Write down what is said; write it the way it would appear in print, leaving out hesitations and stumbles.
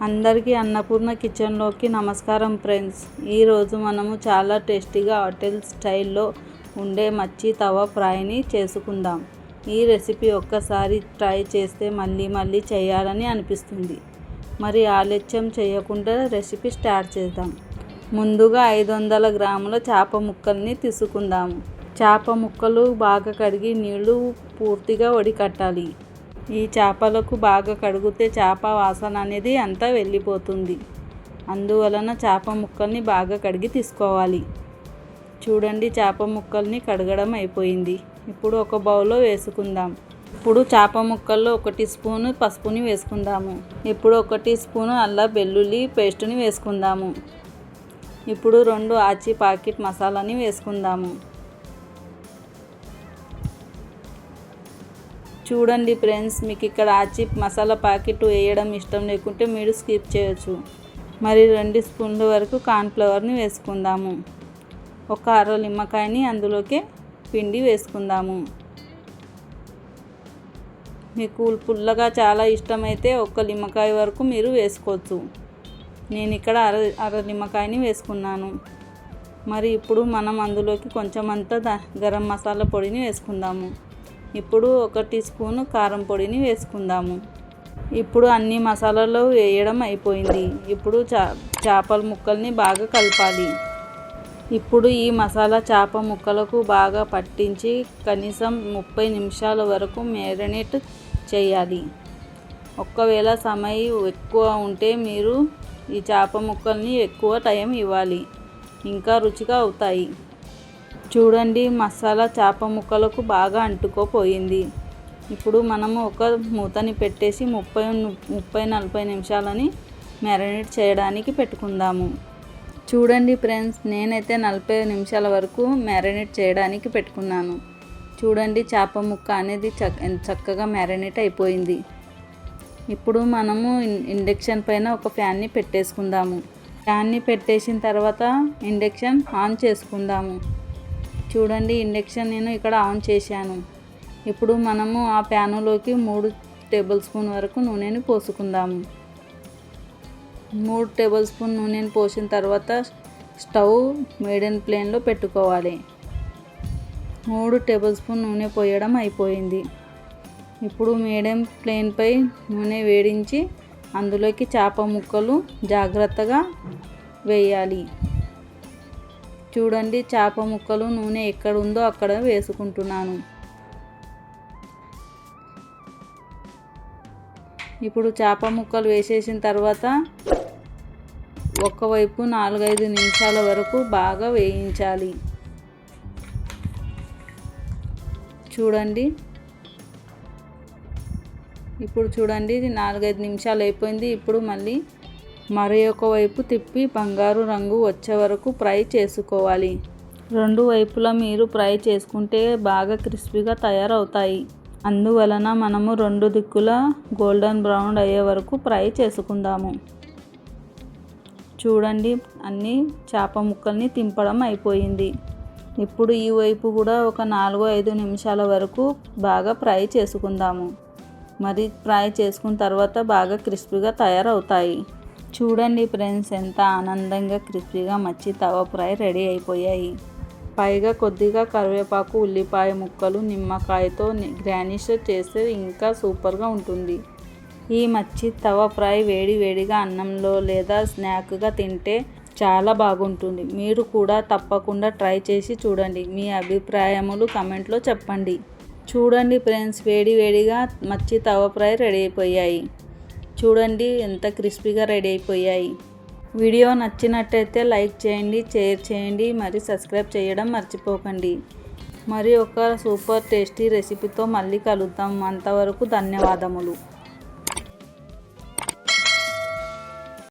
అందరికీ అన్నపూర్ణ కిచెన్లోకి నమస్కారం ఫ్రెండ్స్. ఈరోజు మనము చాలా టేస్టీగా హోటల్ స్టైల్లో ఉండే మచ్చి తవా ఫ్రైని చేసుకుందాం. ఈ రెసిపీ ఒక్కసారి ట్రై చేస్తే మళ్ళీ మళ్ళీ చేయాలని అనిపిస్తుంది. మరి ఆలస్యం చేయకుండా రెసిపీ స్టార్ట్ చేద్దాం. ముందుగా 500 గ్రాముల చేప ముక్కల్ని తీసుకుందాము. చేప ముక్కలు బాగా కడిగి నీళ్లు పూర్తిగా వడికట్టాలి. ఈ చేపలకు బాగా కడిగితే చేప వాసన అనేది అంతా వెళ్ళిపోతుంది. అందువలన చేప ముక్కల్ని బాగా కడిగి తీసుకోవాలి. చూడండి, చేప ముక్కల్ని కడగడం అయిపోయింది. ఇప్పుడు ఒక బౌల్లో వేసుకుందాం. ఇప్పుడు చేప ముక్కల్లో 1 టీ స్పూను పసుపుని వేసుకుందాము. ఇప్పుడు 1 టీ స్పూను అల్లం వెల్లుల్లి పేస్టుని వేసుకుందాము. ఇప్పుడు 2 ఆచి పాకెట్ మసాలాని వేసుకుందాము. చూడండి ఫ్రెండ్స్, మీకు ఇక్కడ ఆచి మసాలా ప్యాకెట్ వేయడం ఇష్టం లేకుంటే మీరు స్కిప్ చేయొచ్చు. మరి 2 స్పూన్ల వరకు కార్న్ఫ్లవర్ని వేసుకుందాము. ఒక అర నిమ్మకాయని అందులోకి పిండి వేసుకుందాము. మీకు పుల్లగా చాలా ఇష్టమైతే 1 నిమ్మకాయ వరకు మీరు వేసుకోవచ్చు. నేను ఇక్కడ అర నిమ్మకాయని వేసుకున్నాను. మరి ఇప్పుడు మనం అందులోకి కొంచెం అంతా గరం మసాలా పొడిని వేసుకుందాము. ఇప్పుడు 1 టీ స్పూను కారం పొడిని వేసుకుందాము. ఇప్పుడు అన్ని మసాలాలు వేయడం అయిపోయింది. ఇప్పుడు చేపల ముక్కల్ని బాగా కలపాలి. ఇప్పుడు ఈ మసాలా చేప ముక్కలకు బాగా పట్టించి కనీసం 30 నిమిషాల వరకు మ్యారినేట్ చేయాలి. ఒకవేళ సమయం ఎక్కువ ఉంటే మీరు ఈ చేప ముక్కల్ని ఎక్కువ టైం ఇవ్వాలి, ఇంకా రుచిగా అవుతాయి. చూడండి, మసాలా చేప ముక్కలకు బాగా అంటుకుపోయింది. ఇప్పుడు మనము ఒక మూతని పెట్టేసి 30-40 నిమిషాలని మ్యారినేట్ చేయడానికి పెట్టుకుందాము. చూడండి ఫ్రెండ్స్, నేనైతే 40 నిమిషాల వరకు మ్యారినేట్ చేయడానికి పెట్టుకున్నాను. చూడండి, చేప ముక్క అనేది చక్కగా మ్యారినేట్ అయిపోయింది. ఇప్పుడు మనము ఇండక్షన్ పైన ఒక ఫ్యాన్ని పెట్టేసుకుందాము. ఫ్యాన్ని పెట్టేసిన తర్వాత ఇండక్షన్ ఆన్ చేసుకుందాము. చూడండి, ఇండక్షన్ నేను ఇక్కడ ఆన్ చేశాను. ఇప్పుడు మనము ఆ ప్యానులోకి 3 టేబుల్ స్పూన్ వరకు నూనెని పోసుకుందాము. 3 టేబుల్ స్పూన్ నూనెని పోసిన తర్వాత స్టవ్ మీడియం ఫ్లేమ్లో పెట్టుకోవాలి. 3 టేబుల్ స్పూన్ నూనె పోయడం అయిపోయింది. ఇప్పుడు మీడియం ఫ్లేమ్పై నూనె వేడించి అందులోకి చేప ముక్కలు జాగ్రత్తగా వేయాలి. చూడండి, చేప ముక్కలు నూనె ఎక్కడ ఉందో అక్కడ వేసుకుంటున్నాను. ఇప్పుడు చేప ముక్కలు వేసేసిన తర్వాత ఒకవైపు 4-5 నిమిషాల వరకు బాగా వేయించాలి. చూడండి, ఇప్పుడు చూడండి 4-5 నిమిషాలు అయిపోయింది. ఇప్పుడు మళ్ళీ మరి ఒక వైపు తిప్పి బంగారు రంగు వచ్చే వరకు ఫ్రై చేసుకోవాలి. 2 వైపులా మీరు ఫ్రై చేసుకుంటే బాగా క్రిస్పీగా తయారవుతాయి. అందువలన మనము 2 దిక్కులా గోల్డెన్ బ్రౌన్ అయ్యే వరకు ఫ్రై చేసుకుందాము. చూడండి, అన్ని చేప ముక్కల్ని తింపడం అయిపోయింది. ఇప్పుడు ఈ వైపు కూడా ఒక 4-5 నిమిషాల వరకు బాగా ఫ్రై చేసుకుందాము. మరి ఫ్రై చేసుకున్న తర్వాత బాగా క్రిస్పీగా తయారవుతాయి. చూడండి ఫ్రెండ్స్, ఎంత ఆనందంగా క్రిస్పీగా మచ్చి తవా ఫ్రై రెడీ అయిపోయాయి. పైగా కొద్దిగా కరివేపాకు, ఉల్లిపాయ ముక్కలు, నిమ్మకాయతో గార్నిష్ చేస్తే ఇంకా సూపర్గా ఉంటుంది. ఈ మచ్చి తవా ఫ్రై వేడి వేడిగా అన్నంలో లేదా స్నాక్గా తింటే చాలా బాగుంటుంది. మీరు కూడా తప్పకుండా ట్రై చేసి చూడండి. మీ అభిప్రాయములు కమెంట్లో చెప్పండి. చూడండి ఫ్రెండ్స్, వేడి వేడిగా మచ్చి తవా ఫ్రై రెడీ అయిపోయాయి. చూడండి, ఎంత క్రిస్పీగా రెడీ అయిపోయాయి. వీడియో నచ్చినట్టయితే లైక్ చేయండి, షేర్ చేయండి, మరి సబ్స్క్రైబ్ చేయడం మర్చిపోకండి. మరి ఒక సూపర్ టేస్టీ రెసిపీతో మళ్ళీ కలుద్దాం. అంతవరకు ధన్యవాదములు.